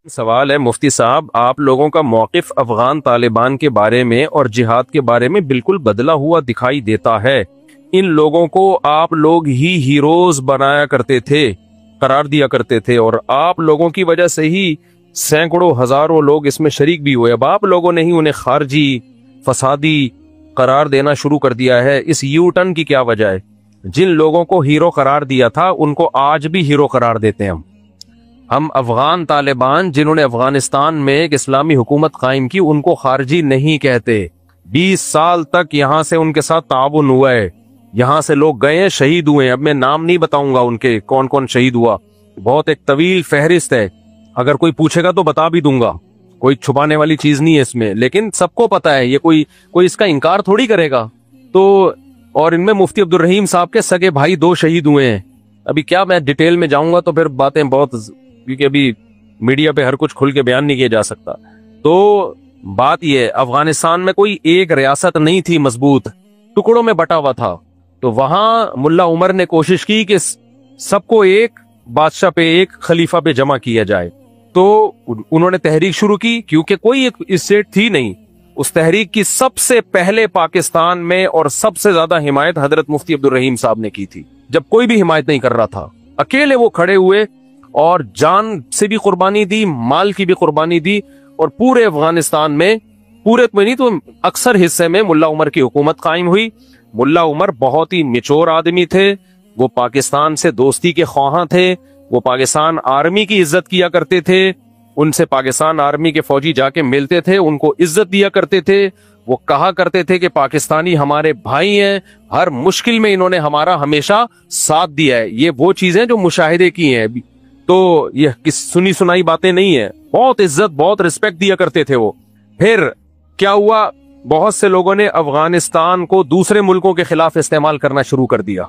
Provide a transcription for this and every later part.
سوال ہے مفتی صاحب، آپ لوگوں کا موقف افغان طالبان کے بارے میں اور جہاد کے بارے میں بالکل بدلا ہوا دکھائی دیتا ہے۔ ان لوگوں کو آپ لوگ ہی ہیروز بنایا کرتے تھے، قرار دیا کرتے تھے، اور آپ لوگوں کی وجہ سے ہی سینکڑوں ہزاروں لوگ اس میں شریک بھی ہوئے۔ اب آپ لوگوں نے ہی انہیں خارجی فسادی قرار دینا شروع کر دیا ہے۔ اس یو ٹرن کی کیا وجہ ہے؟ جن لوگوں کو ہیرو قرار دیا تھا ان کو آج بھی ہیرو قرار دیتے ہیں ہم افغان طالبان جنہوں نے افغانستان میں ایک اسلامی حکومت قائم کی ان کو خارجی نہیں کہتے۔ 20 سال تک یہاں سے ان کے ساتھ تعاون ہوا ہے، یہاں سے لوگ گئے ہیں، شہید ہوئے ہیں۔ اب میں نام نہیں بتاؤں گا ان کے کون کون شہید ہوا، بہت ایک طویل فہرست ہے، اگر کوئی پوچھے گا تو بتا بھی دوں گا، کوئی چھپانے والی چیز نہیں ہے اس میں، لیکن سب کو پتا ہے، یہ کوئی اس کا انکار تھوڑی کرے گا۔ تو اور ان میں مفتی عبد الرحیم صاحب کے سگے بھائی 2 شہید ہوئے ہیں۔ ابھی کیا میں ڈیٹیل میں جاؤں گا تو پھر باتیں بہت، کیونکہ ابھی میڈیا پہ ہر کچھ کھل کے بیان نہیں کیا جا سکتا۔ تو بات یہ ہے، افغانستان میں کوئی ایک ریاست نہیں تھی مضبوط، ٹکڑوں میں بٹا ہوا تھا۔ تو وہاں ملا عمر نے کوشش کی کہ سب کو ایک بادشاہ پہ، ایک خلیفہ پہ جمع کیا جائے۔ تو انہوں نے تحریک شروع کی، کیونکہ کوئی ایک اسٹیٹ تھی نہیں۔ اس تحریک کی سب سے پہلے پاکستان میں اور سب سے زیادہ حمایت حضرت مفتی عبد الرحیم صاحب نے کی تھی، جب کوئی بھی حمایت نہیں کر رہا تھا۔ اکیلے وہ کھڑے ہوئے اور جان سے بھی قربانی دی، مال کی بھی قربانی دی، اور پورے افغانستان میں، پورے تو نہیں تو اکثر حصے میں ملا عمر کی حکومت قائم ہوئی۔ ملا عمر بہت ہی میچور آدمی تھے، وہ پاکستان سے دوستی کے خواہاں تھے، وہ پاکستان آرمی کی عزت کیا کرتے تھے، ان سے پاکستان آرمی کے فوجی جا کے ملتے تھے، ان کو عزت دیا کرتے تھے۔ وہ کہا کرتے تھے کہ پاکستانی ہمارے بھائی ہیں، ہر مشکل میں انہوں نے ہمارا ہمیشہ ساتھ دیا ہے۔ یہ وہ چیزیں جو مشاہدے کی ہیں، تو یہ سنی سنائی باتیں نہیں ہیں، بہت عزت، بہت رسپیکٹ دیا کرتے تھے وہ۔ پھر کیا ہوا، بہت سے لوگوں نے افغانستان کو دوسرے ملکوں کے خلاف استعمال کرنا شروع کر دیا۔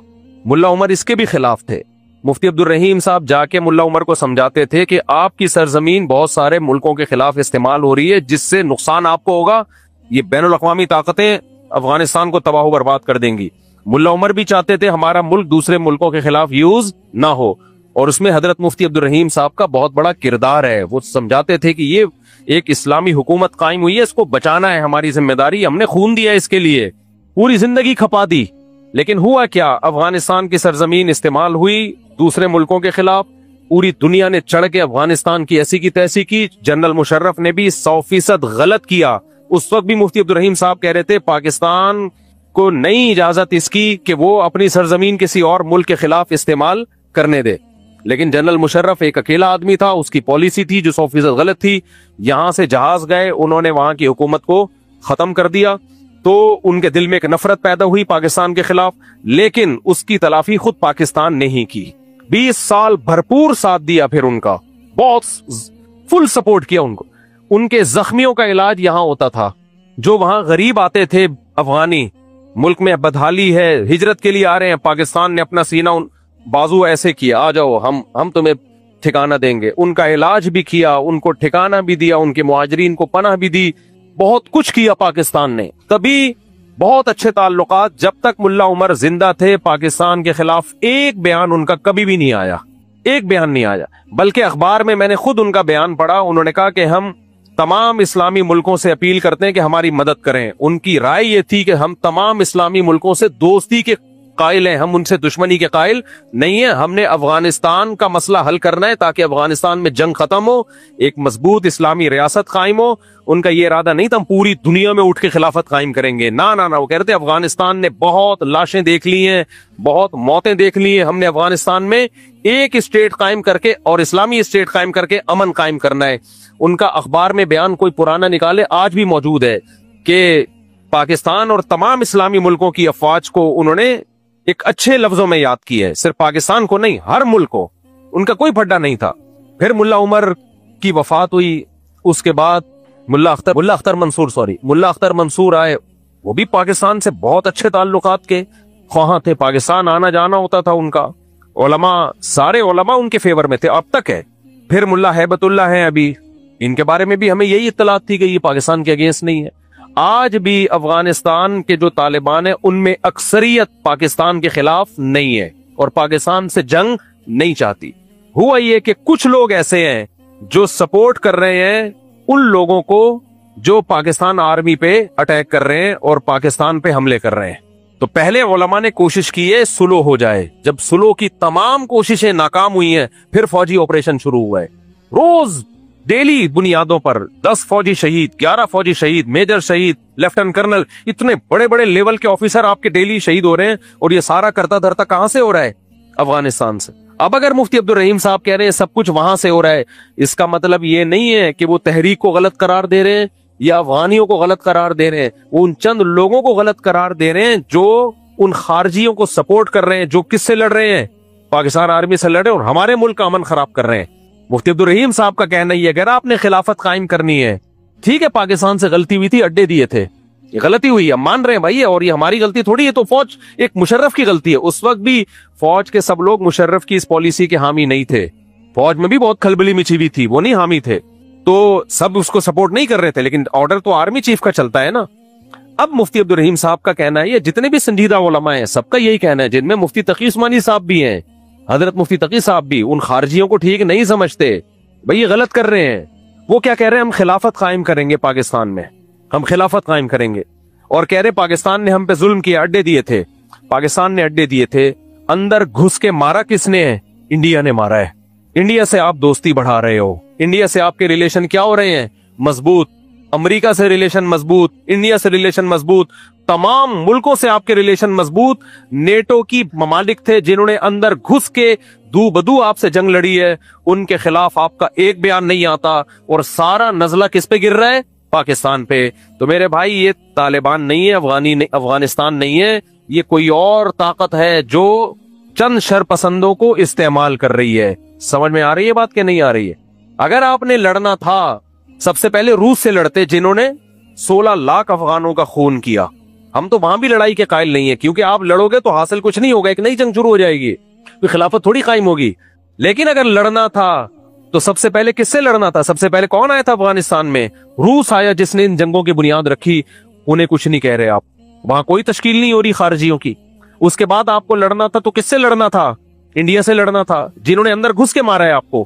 ملا عمر اس کے بھی خلاف تھے۔ مفتی عبد الرحیم صاحب جا کے ملا عمر کو سمجھاتے تھے کہ آپ کی سرزمین بہت سارے ملکوں کے خلاف استعمال ہو رہی ہے، جس سے نقصان آپ کو ہوگا، یہ بین الاقوامی طاقتیں افغانستان کو تباہ و برباد کر دیں گی۔ ملا عمر بھی چاہتے تھے ہمارا ملک دوسرے ملکوں کے خلاف یوز نہ ہو، اور اس میں حضرت مفتی عبد الرحیم صاحب کا بہت بڑا کردار ہے۔ وہ سمجھاتے تھے کہ یہ ایک اسلامی حکومت قائم ہوئی ہے، اس کو بچانا ہے ہماری ذمہ داری، ہم نے خون دیا اس کے لیے، پوری زندگی کھپا دی۔ لیکن ہوا کیا، افغانستان کی سرزمین استعمال ہوئی دوسرے ملکوں کے خلاف، پوری دنیا نے چڑھ کے افغانستان کی ایسی کی تیسی کی۔ جنرل مشرف نے بھی 100% غلط کیا۔ اس وقت بھی مفتی عبد الرحیم صاحب کہہ رہے تھے پاکستان کو نہیں اجازت اس کی کہ وہ اپنی سرزمین کسی اور ملک کے خلاف استعمال کرنے دے، لیکن جنرل مشرف ایک اکیلا آدمی تھا، اس کی پالیسی تھی جو 100% غلط تھی۔ یہاں سے جہاز گئے، انہوں نے وہاں کی حکومت کو ختم کر دیا، تو ان کے دل میں ایک نفرت پیدا ہوئی پاکستان کے خلاف، لیکن اس کی تلافی خود پاکستان نے ہی کی۔ 20 سال بھرپور ساتھ دیا، پھر ان کا بہت فل سپورٹ کیا ان کو۔ ان کے زخمیوں کا علاج یہاں ہوتا تھا، جو وہاں غریب آتے تھے افغانی، ملک میں بدحالی ہے، ہجرت کے لیے آ رہے ہیں، پاکستان نے اپنا سینہ بازو ایسے کیا، آ جاؤ ہم تمہیں ٹھکانہ دیں گے۔ ان کا علاج بھی کیا، ان کو ٹھکانہ بھی دیا، ان کے مہاجرین کو پناہ بھی دی، بہت کچھ کیا پاکستان نے۔ تبھی بہت اچھے تعلقات، جب تک ملا عمر زندہ تھے پاکستان کے خلاف ایک بیان ان کا کبھی بھی نہیں آیا، ایک بیان نہیں آیا، بلکہ اخبار میں نے خود ان کا بیان پڑھا، انہوں نے کہا کہ ہم تمام اسلامی ملکوں سے اپیل کرتے ہیں کہ ہماری مدد کریں۔ ان کی رائے یہ تھی کہ ہم تمام اسلامی ملکوں سے دوستی کے قائل ہیں، ہم ان سے دشمنی کے قائل نہیں ہیں، ہم نے افغانستان کا مسئلہ حل کرنا ہے تاکہ افغانستان میں جنگ ختم ہو، ایک مضبوط اسلامی ریاست قائم ہو۔ ان کا یہ ارادہ نہیں تھا ہم پوری دنیا میں اٹھ کے خلافت قائم کریں گے، نہ نہ نہ، وہ کہتے افغانستان نے بہت لاشیں دیکھ لی ہیں، بہت موتیں دیکھ لی ہیں، ہم نے افغانستان میں ایک اسٹیٹ قائم کر کے اور اسلامی اسٹیٹ قائم کر کے امن قائم کرنا ہے۔ ان کا اخبار میں بیان کوئی پرانا نکالے، آج بھی موجود ہے، کہ پاکستان اور تمام اسلامی ملکوں کی افواج کو انہوں نے ایک اچھے لفظوں میں یاد کی ہے، صرف پاکستان کو نہیں، ہر ملک کو، ان کا کوئی پھڈا نہیں تھا۔ پھر ملا عمر کی وفات ہوئی، اس کے بعد ملا اختر منصور آئے، وہ بھی پاکستان سے بہت اچھے تعلقات کے خواہاں تھے، پاکستان آنا جانا ہوتا تھا ان کا، علماء، سارے علماء ان کے فیور میں تھے، اب تک ہے۔ پھر ملا ہیبت اللہ ہیں ابھی، ان کے بارے میں بھی ہمیں یہی اطلاعات تھی کہ یہ پاکستان کے اگینسٹ نہیں ہے۔ آج بھی افغانستان کے جو طالبان ہیں ان میں اکثریت پاکستان کے خلاف نہیں ہے اور پاکستان سے جنگ نہیں چاہتی۔ ہوا یہ کہ کچھ لوگ ایسے ہیں جو سپورٹ کر رہے ہیں ان لوگوں کو جو پاکستان آرمی پہ اٹیک کر رہے ہیں اور پاکستان پہ حملے کر رہے ہیں. تو پہلے علماء نے کوشش کی ہے سلو ہو جائے. جب سلو کی تمام کوششیں ناکام ہوئی ہیں پھر فوجی آپریشن شروع ہوا ہے. روز ڈیلی بنیادوں پر 10 فوجی شہید، 11 فوجی شہید، میجر شہید، لیفٹنٹ کرنل، اتنے بڑے بڑے لیول کے آفیسر آپ کے ڈیلی شہید ہو رہے ہیں. اور یہ سارا کرتا دھرتا کہاں سے ہو رہا ہے؟ افغانستان سے. اب اگر مفتی عبدالرحیم صاحب کہہ رہے ہیں سب کچھ وہاں سے ہو رہا ہے، اس کا مطلب یہ نہیں ہے کہ وہ تحریک کو غلط قرار دے رہے ہیں یا افغانیوں کو غلط قرار دے رہے ہیں. وہ ان چند لوگوں کو غلط قرار دے رہے ہیں جو ان خارجیوں کو سپورٹ کر رہے ہیں، جو کس سے لڑ رہے ہیں؟ پاکستان آرمی سے لڑ رہے ہیں اور ہمارے ملک کا امن خراب کر رہے ہیں. مفتی عبدالرحیم صاحب کا کہنا یہ اگر آپ نے خلافت قائم کرنی ہے، ٹھیک ہے پاکستان سے غلطی ہوئی تھی، اڈے دیے تھے، یہ غلطی ہوئی ہے، مان رہے ہیں بھائی، اور یہ ہماری غلطی تھوڑی ہے. تو فوج ایک مشرف کی غلطی ہے. اس وقت بھی فوج کے سب لوگ مشرف کی اس پالیسی کے حامی نہیں تھے. فوج میں بھی بہت کھلبلی مچی ہوئی تھی، وہ نہیں حامی تھے. تو سب اس کو سپورٹ نہیں کر رہے تھے، لیکن آرڈر تو آرمی چیف کا چلتا ہے نا. اب مفتی عبدالرحیم صاحب کا کہنا ہے، یہ جتنے بھی سنجیدہ علماء ہیں سب کا یہی کہنا ہے، جن میں مفتی تقی عثمانی صاحب بھی ہیں، حضرت مفتی تقی صاحب بھی ان خارجیوں کو ٹھیک نہیں سمجھتے. بھئی یہ غلط کر رہے ہیں. وہ کیا کہہ رہے ہیں؟ ہم خلافت قائم کریں گے پاکستان میں، ہم خلافت قائم کریں گے. اور کہہ رہے پاکستان نے ہم پہ ظلم کیا، اڈے دیے تھے. پاکستان نے اڈے دیے تھے، اندر گھس کے مارا کس نے ہے؟ انڈیا نے مارا ہے. انڈیا سے آپ دوستی بڑھا رہے ہو، انڈیا سے آپ کے ریلیشن کیا ہو رہے ہیں؟ مضبوط. امریکہ سے ریلیشن مضبوط، انڈیا سے ریلیشن مضبوط، تمام ملکوں سے آپ کے ریلیشن مضبوط. نیٹو کی ممالک تھے جنہوں نے اندر گھس کے دو بدو آپ سے جنگ لڑی ہے، ان کے خلاف آپ کا ایک بیان نہیں آتا، اور سارا نزلہ کس پہ گر رہا ہے؟ پاکستان پہ. تو میرے بھائی یہ طالبان نہیں ہے، افغانستان نہیں ہے، یہ کوئی اور طاقت ہے جو چند شرپسندوں کو استعمال کر رہی ہے. سمجھ میں آ رہی ہے بات کہ نہیں آ رہی ہے؟ اگر آپ نے لڑنا تھا سب سے پہلے روس سے لڑتے، جنہوں نے 16 لاکھ افغانوں کا خون کیا. ہم تو وہاں بھی لڑائی کے قائل نہیں ہے، کیونکہ آپ لڑو گے تو حاصل کچھ نہیں ہوگا، ایک نئی جنگ شروع ہو جائے گی، کوئی خلافت تھوڑی قائم ہوگی. لیکن اگر لڑنا تھا تو سب سے پہلے کس سے لڑنا تھا؟ سب سے پہلے کون آیا تھا افغانستان میں؟ روس آیا، جس نے ان جنگوں کی بنیاد رکھی. انہیں کچھ نہیں کہہ رہے آپ، وہاں کوئی تشکیل نہیں ہو رہی خارجیوں کی. اس کے بعد آپ کو لڑنا تھا تو کس سے لڑنا تھا؟ انڈیا سے لڑنا تھا، جنہوں نے اندر گھس کے مارا ہے آپ کو.